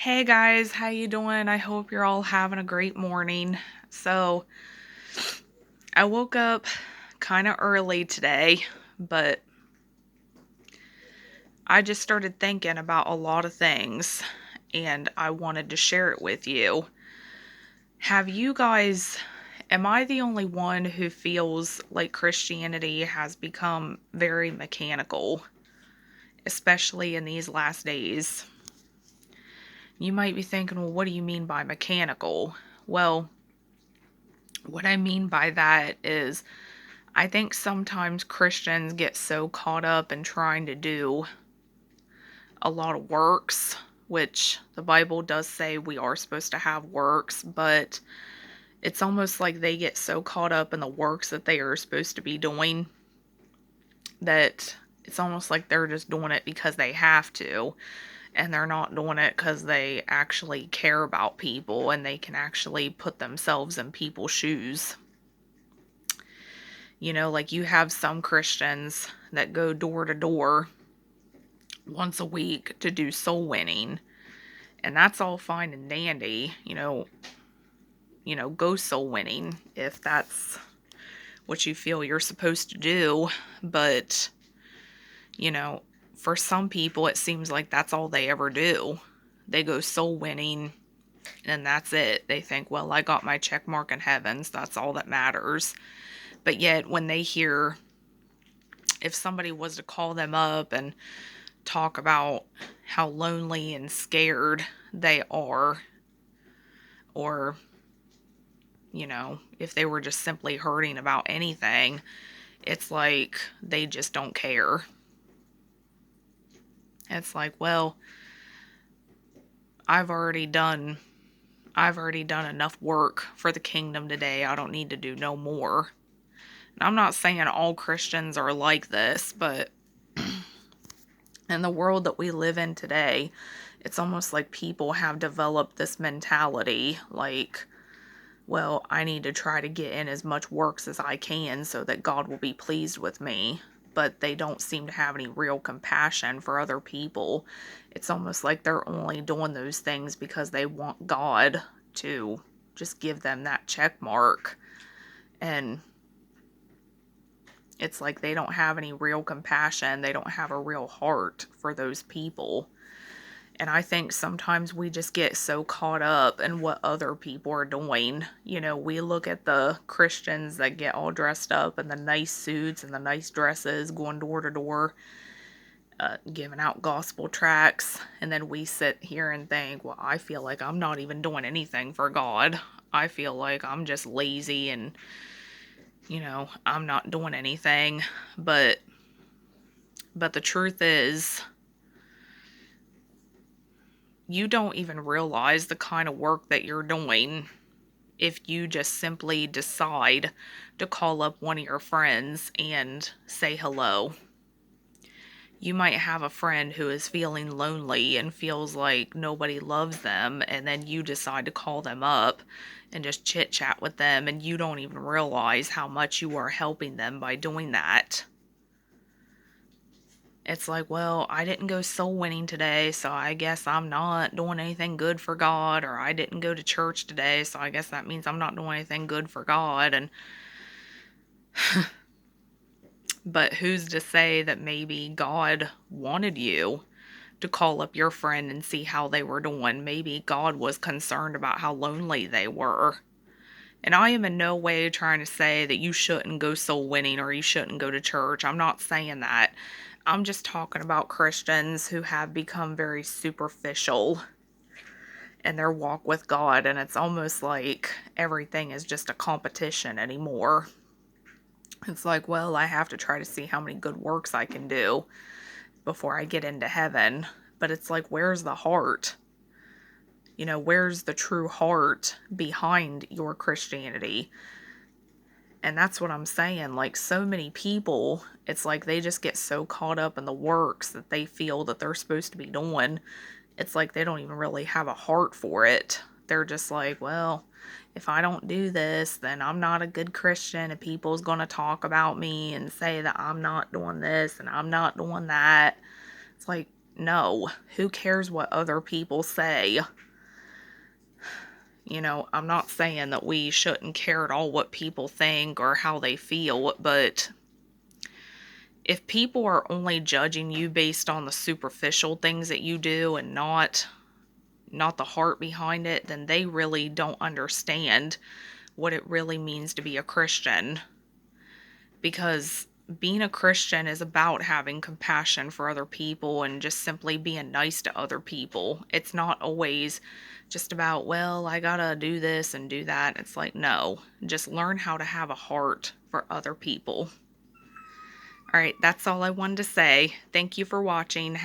Hey guys, how you doing? I hope you're all having a great morning. So, I woke up kind of early today, but I just started thinking about a lot of things and I wanted to share it with you. Have you guys Am I the only one who feels like Christianity has become very mechanical, especially in these last days? You might be thinking, well, what do you mean by mechanical? Well, what I mean by that is I think sometimes Christians get so caught up in trying to do a lot of works, which the Bible does say we are supposed to have works, but it's almost like they get so caught up in the works that they are supposed to be doing that it's almost like they're just doing it because they have to, and they're not doing it because they actually care about people and they can actually put themselves in people's shoes. Like you have some Christians that go door to door once a week to do soul winning, and that's all fine and dandy. Go soul winning if that's what you feel you're supposed to do, but you know, for some people it seems like that's all they ever do. They go soul winning and that's it. They think, well, I got my check mark in heavens, that's all that matters. But yet when they hear, if somebody was to call them up and talk about how lonely and scared they are, or, if they were just simply hurting about anything, it's like they just don't care. It's like, well, I've already done I've already done enough work for the kingdom today. I don't need to do no more. And I'm not saying all Christians are like this, but in the world that we live in today, it's almost like people have developed this mentality like, well, I need to try to get in as much works as I can so that God will be pleased with me. But they don't seem to have any real compassion for other people. It's almost like they're only doing those things because they want God to just give them that check mark. And it's like they don't have any real compassion. They don't have a real heart for those people. And I think sometimes we just get so caught up in what other people are doing. We look at the Christians that get all dressed up in the nice suits and the nice dresses, going door to door, giving out gospel tracts. And then we sit here and think, well, I feel like I'm not even doing anything for God. I feel like I'm just lazy and, I'm not doing anything. But the truth is, you don't even realize the kind of work that you're doing if you just simply decide to call up one of your friends and say hello. You might have a friend who is feeling lonely and feels like nobody loves them, and then you decide to call them up and just chit chat with them, and you don't even realize how much you are helping them by doing that. It's like, well, I didn't go soul winning today, so I guess I'm not doing anything good for God, or I didn't go to church today, so I guess that means I'm not doing anything good for God. And but who's to say that maybe God wanted you to call up your friend and see how they were doing? Maybe God was concerned about how lonely they were. And I am in no way trying to say that you shouldn't go soul winning or you shouldn't go to church. I'm not saying that. I'm just talking about Christians who have become very superficial in their walk with God, and it's almost like everything is just a competition anymore. It's like, well, I have to try to see how many good works I can do before I get into heaven. But it's like, where's the heart? Where's the true heart behind your Christianity? And that's what I'm saying. Like, so many people, it's like they just get so caught up in the works that they feel that they're supposed to be doing. It's like they don't even really have a heart for it. They're just like, well, if I don't do this, then I'm not a good Christian, and people's going to talk about me and say that I'm not doing this and I'm not doing that. It's like, No, who cares what other people say? I'm not saying that we shouldn't care at all what people think or how they feel, but if people are only judging you based on the superficial things that you do and not the heart behind it, then they really don't understand what it really means to be a Christian. Because being a Christian is about having compassion for other people and just simply being nice to other people. It's not always just about, well, I gotta do this and do that. It's like, no, just learn how to have a heart for other people. All right, that's all I wanted to say. Thank you for watching.